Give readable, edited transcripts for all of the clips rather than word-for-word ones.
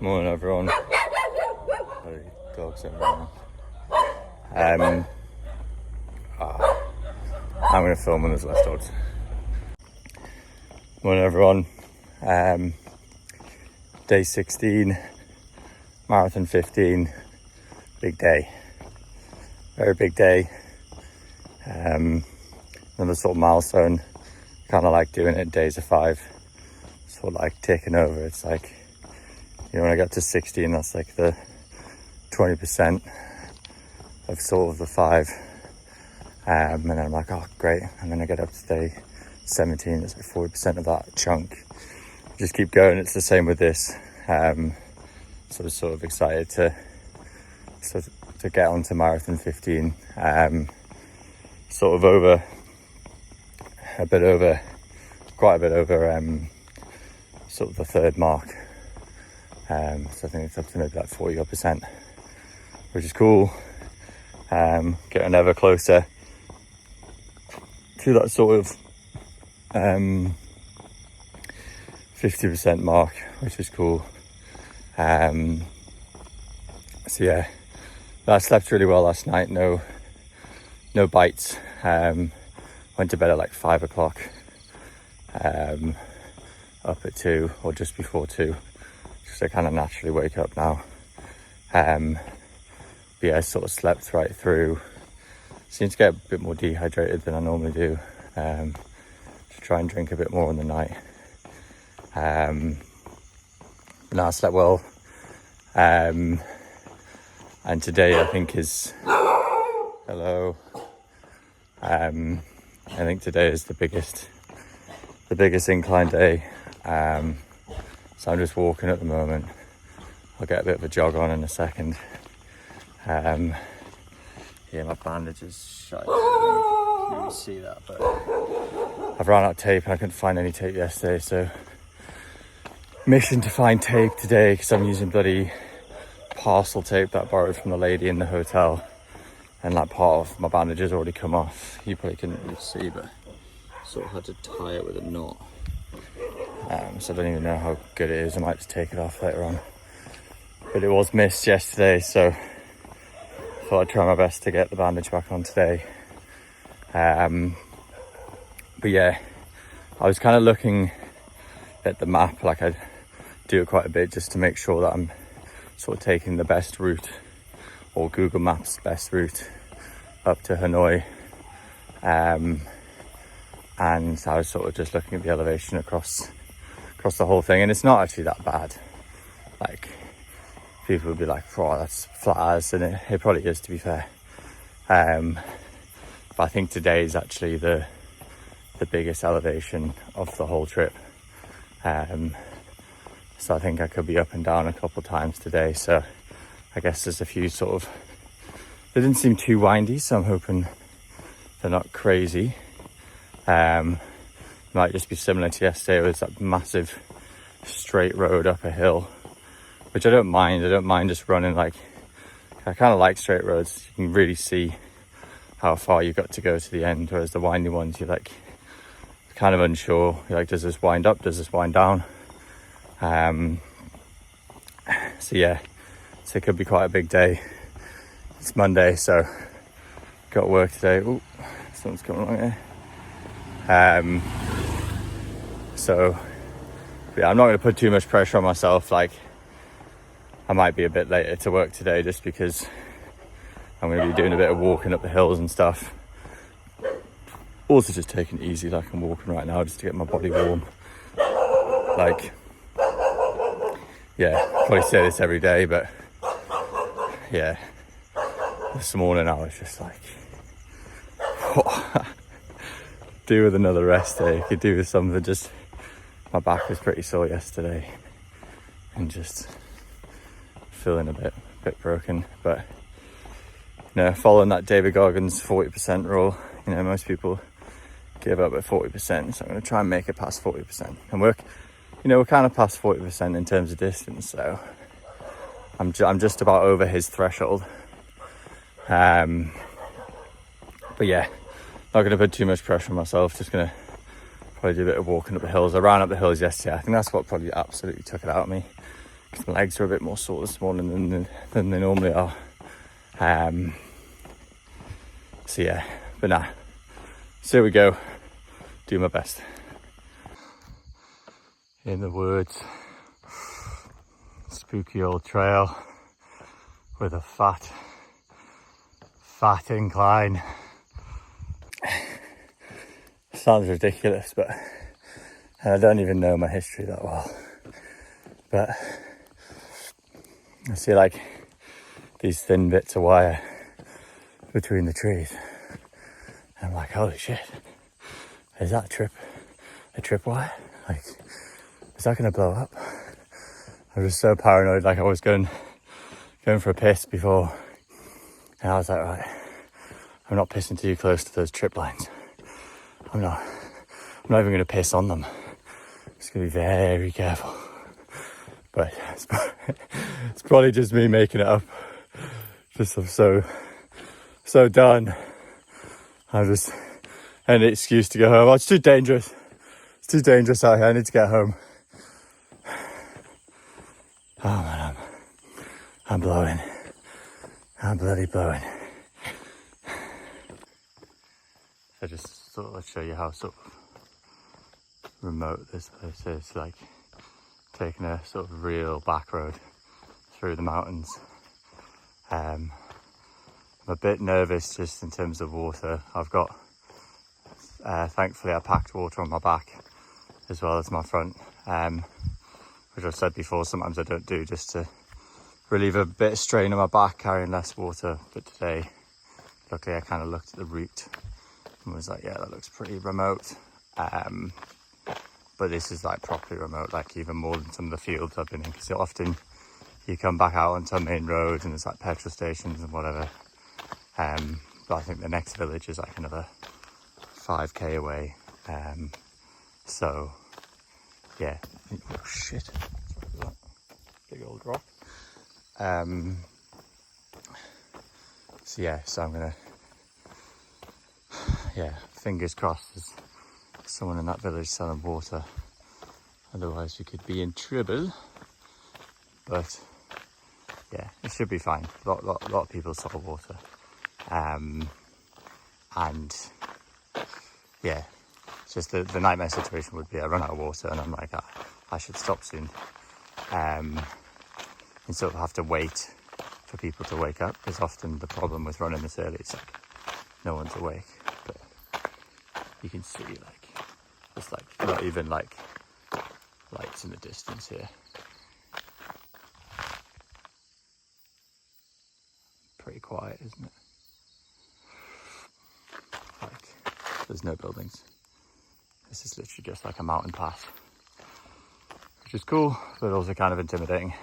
Morning everyone. Sorry, dogs everywhere. I'm going to film when there's less dogs. Morning everyone. Day 16, marathon 15, big day. Very big day. Another sort of milestone. Kind of like doing it days of 5. Sort of like taking over. It's like, you know, when I got to 16, that's like the 20% of sort of the 5. And then I'm like, oh, great. And then I get up to day 17, it's like 40% of that chunk. Just keep going. It's the same with this. So I'm sort of excited to get onto marathon 15. Sort of over, quite a bit over sort of the third mark. So I think it's up to maybe like 40%, which is cool. Getting ever closer to that sort of 50% mark, which is cool. So yeah, I slept really well last night. No bites. Went to bed at like 5 o'clock. Up at 2 or just before 2. I kind of naturally wake up now. But yeah, I sort of slept right through. Seemed to get a bit more dehydrated than I normally do. To try and drink a bit more in the night. But no, I slept well. And today I think is hello. I think today is the biggest incline day. So I'm just walking at the moment. I'll get a bit of a jog on in a second. Yeah, my bandage is shut. You can see that, but I've run out of tape and I couldn't find any tape yesterday, so mission to find tape today because I'm using bloody parcel tape that I borrowed from the lady in the hotel, and that part of my bandage has already come off. You probably couldn't really see, but sort of had to tie it with a knot. So I don't even know how good it is. I might just take it off later on. But it was missed yesterday, so I thought I'd try my best to get the bandage back on today. But yeah, I was kind of looking at the map, like I do it quite a bit just to make sure that I'm sort of taking the best route, or Google Maps best route up to Hanoi. And I was sort of just looking at the elevation across the whole thing, and it's not actually that bad. Like, people would be like, oh, that's flat as, and it probably is, to be fair. But I think today is actually the biggest elevation of the whole trip. So I think I could be up and down a couple times today. So I guess there's a few sort of, they didn't seem too windy, so I'm hoping they're not crazy. Might just be similar to yesterday. It was that massive straight road up a hill, which I don't mind. I don't mind just running, like, I kind of like straight roads. You can really see how far you've got to go to the end, whereas the windy ones, you're like kind of unsure. You're like, does this wind up? Does this wind down? So yeah, so it could be quite a big day. It's Monday, so got work today. Oh, someone's coming along here. So yeah, I'm not going to put too much pressure on myself. Like, I might be a bit later to work today just because I'm going to be doing a bit of walking up the hills and stuff. Also just taking it easy, like I'm walking right now, just to get my body warm. Like, yeah, probably say this every day, but yeah, this morning I was just like, do with another rest day. Could do with something. Just, my back was pretty sore yesterday, and just feeling a bit broken. But you know, following that David Goggins 40% rule, you know, most people give up at 40%, so I'm going to try and make it past 40%. And we're kind of past 40% in terms of distance, so I'm just about over his threshold. But yeah, not going to put too much pressure on myself. Just going to probably do a bit of walking up the hills. I ran up the hills yesterday. I think that's what probably absolutely took it out of me. 'cause my legs are a bit more sore this morning than they normally are. So yeah, but nah, so here we go, do my best. In the woods, spooky old trail with a fat incline. Sounds ridiculous, but I don't even know my history that well. But I see like these thin bits of wire between the trees. And I'm like, holy shit, is that a trip wire? Like, is that gonna blow up? I was so paranoid, like I was going for a piss before, and I was like, right, I'm not pissing too close to those trip lines. I'm not even gonna piss on them. I'm just gonna be very careful. But it's probably just me making it up. Just I'm so done. I'm just an excuse to go home. Oh, it's too dangerous. It's too dangerous out here. I need to get home. Oh man, I'm blowing. I'm bloody blowing. I just thought I'd show you how sort of remote this place is. Like taking a sort of real back road through the mountains. I'm a bit nervous just in terms of water. I've got, thankfully I packed water on my back as well as my front, which I've said before, sometimes I don't do just to relieve a bit of strain on my back carrying less water. But today, luckily I kind of looked at the route and was like, yeah, that looks pretty remote. But this is like properly remote, like even more than some of the fields I've been in, because often you come back out onto a main road and there's like petrol stations and whatever. But I think the next village is like another 5k away. So yeah, oh shit, sorry for that big old rock. So yeah, so I'm gonna, yeah, fingers crossed there's someone in that village selling water, otherwise we could be in trouble. But yeah, it should be fine. A lot of people sell water, and yeah, it's just the nightmare situation would be I run out of water and I'm like, I should stop soon, and sort of have to wait for people to wake up, because often the problem with running this early is like no one's awake. But you can see like there's like not even like lights in the distance here. Pretty quiet, isn't it? Like there's no buildings. This is literally just like a mountain pass, which is cool, but also kind of intimidating.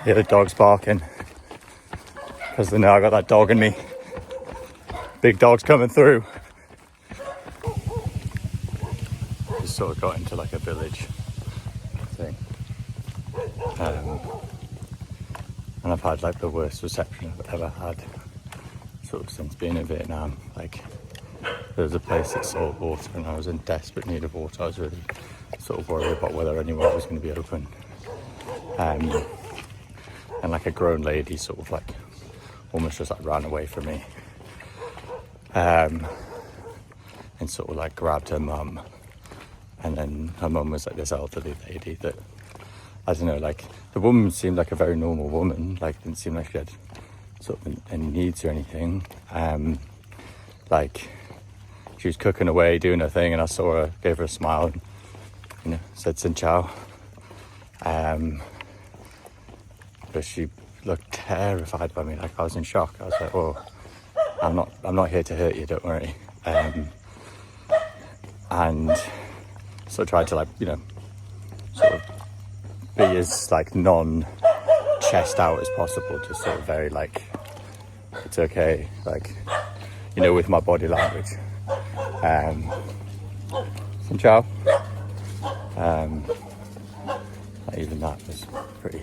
Yeah, the dog's barking because they know I got that dog in me. Big dog's coming through. Just sort of got into like a village thing, and I've had like the worst reception I've ever had sort of since being in Vietnam. Like there was a place that sold water and I was in desperate need of water. I was really sort of worried about whether anywhere was going to be open. And like a grown lady sort of like almost just like ran away from me, and sort of like grabbed her mum, and then her mum was like this elderly lady that, I don't know, like the woman seemed like a very normal woman, like didn't seem like she had sort of any needs or anything. Like she was cooking away, doing her thing, and I saw her, gave her a smile and, you know, said "Xin Chao." But she looked terrified by me, like I was in shock. I was like, "Oh, I'm not here to hurt you, don't worry." And so I tried to, like, you know, sort of be as like non-chest out as possible, just sort of very like, it's okay, like, you know, with my body language. Xin Chao. Even that was pretty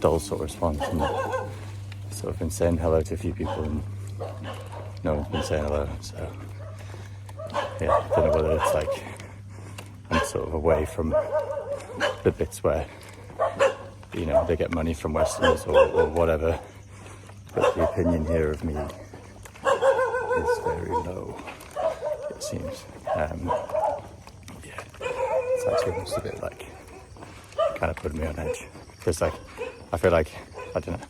dull sort of response, and sort of been saying hello to a few people and no one's been saying hello. So yeah, I don't know whether it's like I'm sort of away from the bits where, you know, they get money from Westerners or whatever. But the opinion here of me is very low, it seems. Yeah, it's actually almost a bit like, kind of put me on edge. Because like, I feel like, I don't know,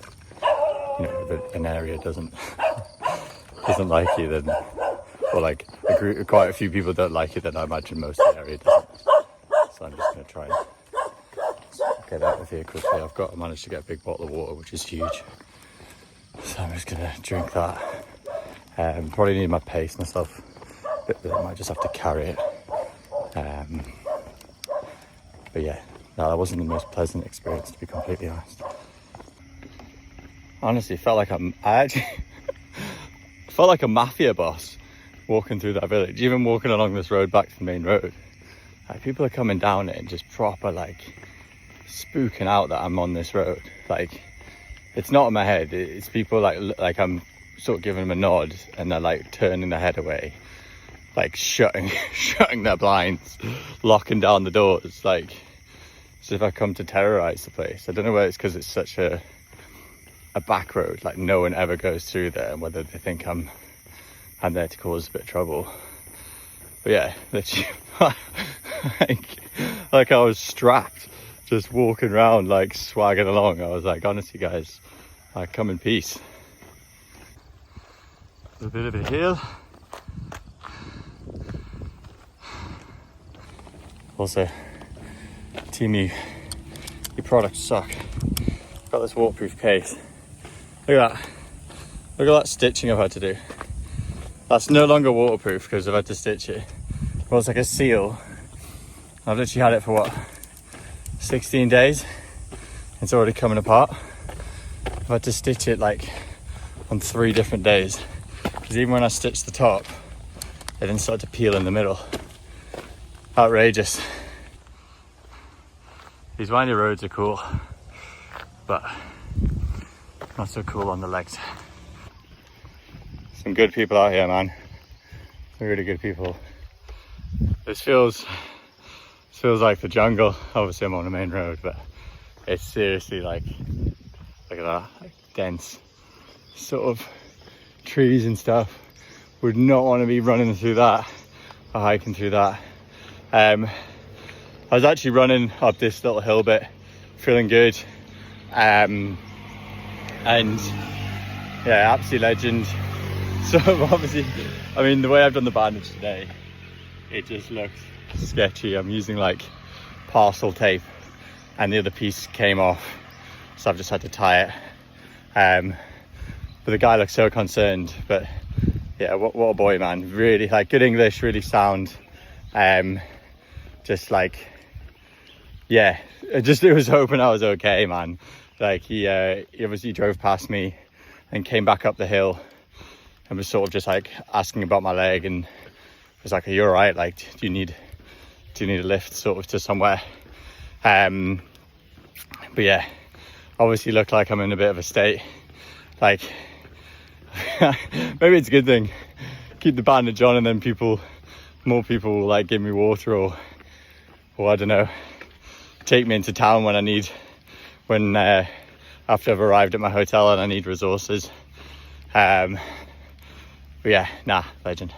you know, if an area doesn't like you, then, or like quite a few people don't like it, then I imagine most of the area doesn't. So I'm just going to try and get out of here quickly. I managed to get a big bottle of water, which is huge. So I'm just going to drink that. Probably need my pace myself, but I might just have to carry it. But yeah, no, that wasn't the most pleasant experience, to be completely honest. Honestly, felt like I actually felt like a mafia boss walking through that village. Even walking along this road back to the main road, like, people are coming down it and just proper like spooking out that I'm on this road. Like, it's not in my head, it's people like I'm sort of giving them a nod and they're like turning their head away, like shutting their blinds, locking down the doors, like as if I come to terrorize the place. I don't know whether it's because it's such a back road, like no one ever goes through there, and whether they think I'm there to cause a bit of trouble. But yeah, literally, like I was strapped, just walking around, like swagging along. I was like, honestly guys, I come in peace. A bit of a hill. Also, team, your products suck. Got this waterproof case. Look at that. Look at that stitching I've had to do. That's no longer waterproof because I've had to stitch it. Well, it's like a seal. I've literally had it for what, 16 days? It's already coming apart. I've had to stitch it like on 3 different days. Because even when I stitched the top, it then started to peel in the middle. Outrageous. These windy roads are cool, but not so cool on the legs. Some good people out here, man. Really good people. This feels like the jungle. Obviously I'm on the main road, but it's seriously like, look at that, like dense sort of trees and stuff. Would not want to be running through that or hiking through that. I was actually running up this little hill bit, feeling good. And yeah, absolute legend. So obviously, I mean, the way I've done the bandage today, it just looks sketchy. I'm using like parcel tape and the other piece came off, so I've just had to tie it. But the guy looks so concerned. But yeah, what a boy, man. Really, like, good English, really sound. Just like, yeah, it was hoping I was okay, man. Like, he obviously drove past me and came back up the hill and was sort of just like asking about my leg and was like, are you all right? Like, do you need a lift sort of to somewhere? But yeah, obviously look like I'm in a bit of a state. Like, maybe it's a good thing. Keep the bandage on and then more people will like give me water or I don't know, take me into town when after I've arrived at my hotel and I need resources. But yeah, nah, legend.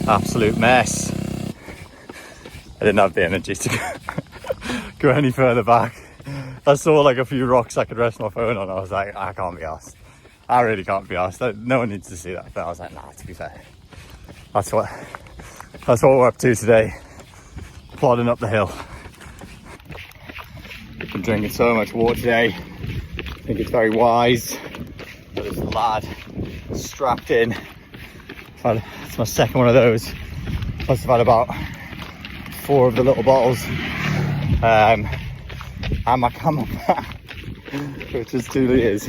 Absolute mess. I didn't have the energy to go any further back. I saw like a few rocks I could rest my phone on. I was like, I can't be arsed. I really can't be arsed. No one needs to see that. But I was like, nah, to be fair. That's what we're up to today. Plodding up the hill. I've been drinking so much water today. I think it's very wise. Got this lad strapped in. It's my second one of those. Must have had about 4 of the little bottles. And my CamelBak, which is 2 litres.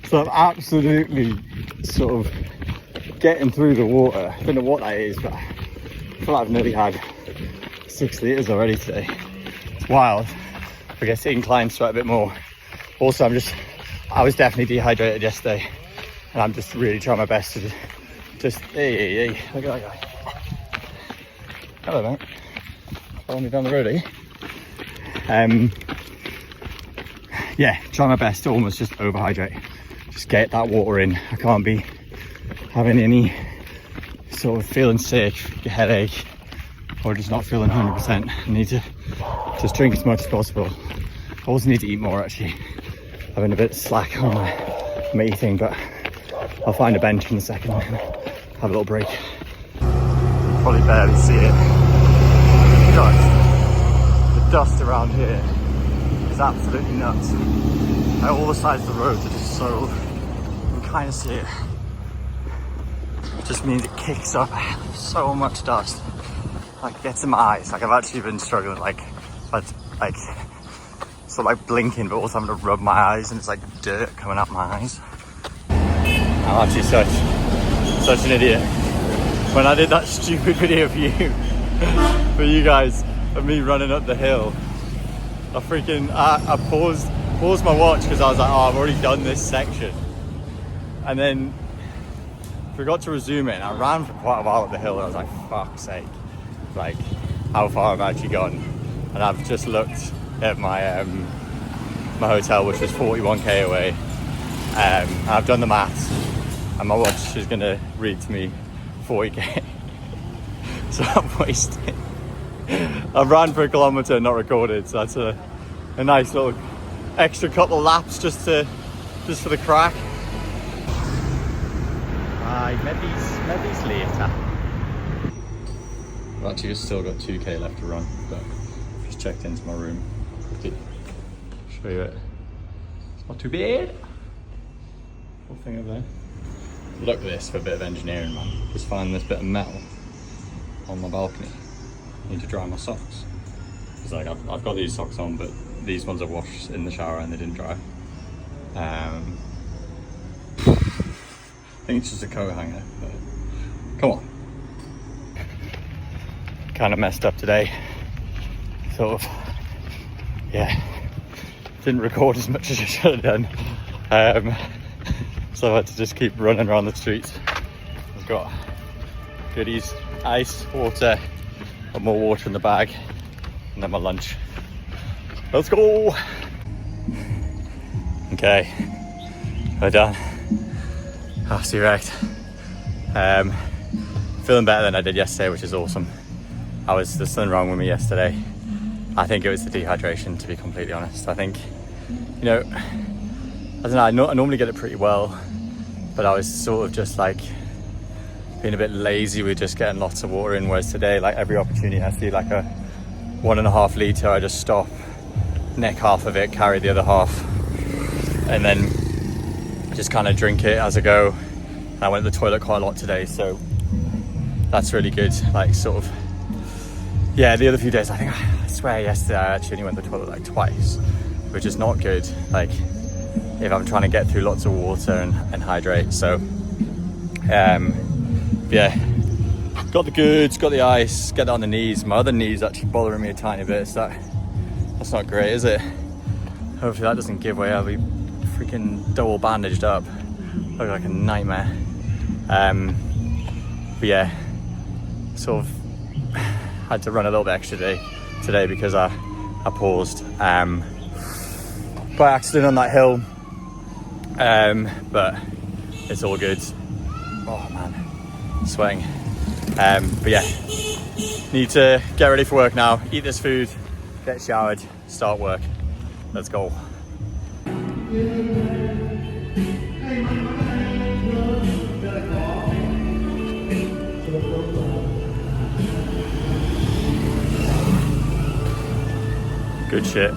So I'm absolutely sort of getting through the water. I don't know what that is, but I feel like I've nearly had 6 litres already today. It's wild. I guess incline sweat a bit more. Also, I was definitely dehydrated yesterday, and I'm just really trying my best to just, hey, look at that guy. Hello, mate. Follow me down the road, yeah, try my best to almost just overhydrate. Just get that water in. I can't be having any sort of feeling sick, headache, or just not feeling 100%. I need to just drink as much as possible. I also need to eat more, actually. I've been a bit slack on my eating, but I'll find a bench in a second and have a little break. Probably barely see it. The dust around here is absolutely nuts. Like, all the sides of the roads are just so, you can kind of see it. It just means it kicks up so much dust. Like, it gets in my eyes. Like, I've actually been struggling, like sort of like blinking, but also having to rub my eyes, and it's like dirt coming out my eyes. I'm actually such an idiot. When I did that stupid video for you guys, of me running up the hill, I paused my watch because I was like, oh, I've already done this section, and then forgot to resume it. And I ran for quite a while up the hill, and I was like, fuck's sake, like how far I've actually gone. And I've just looked at my my hotel, which was 41k away. And I've done the maths, and my watch is gonna read to me 40k. So I've wasted. I've ran for a kilometre, not recorded, so that's a nice little extra couple laps just for the crack. I met these later. I've actually just still got 2k left to run, but just checked into my room. Show you it. It's not too bad. Whole thing over there. Look at this for a bit of engineering, man. Just found this bit of metal on my balcony. I need to dry my socks. It's like I've got these socks on, but these ones I washed in the shower and they didn't dry. I think it's just a coat hanger, but come on. Kind of messed up today. Sort of, yeah. Didn't record as much as I should have done. So I had to just keep running around the streets. I've got goodies, ice, water, got more water in the bag, and then my lunch. Let's go! Okay, we're done. Absolutely wrecked. Feeling better than I did yesterday, which is awesome. There's something wrong with me yesterday. I think it was the dehydration, to be completely honest. I think, you know, I don't know, I normally get it pretty well, but I was sort of just like being a bit lazy with just getting lots of water in, whereas today, like every opportunity has to be like a 1.5 litre, I just stop, neck half of it, carry the other half, and then just kind of drink it as I go. And I went to the toilet quite a lot today, so that's really good. Like sort of, yeah, the other few days, I swear yesterday I actually only went to the toilet like twice, which is not good. Like if I'm trying to get through lots of water and hydrate. So yeah, got the goods, got the ice, get that on the knees. My other knee's actually bothering me a tiny bit, so that's not great, is it? Hopefully that doesn't give way. I'll be freaking double bandaged up, look like a nightmare. But yeah, sort of had to run a little bit extra today because I paused by accident on that hill, but it's all good. Oh man, sweating. But yeah, need to get ready for work now, eat this food, get showered, start work. Let's go. Good shit.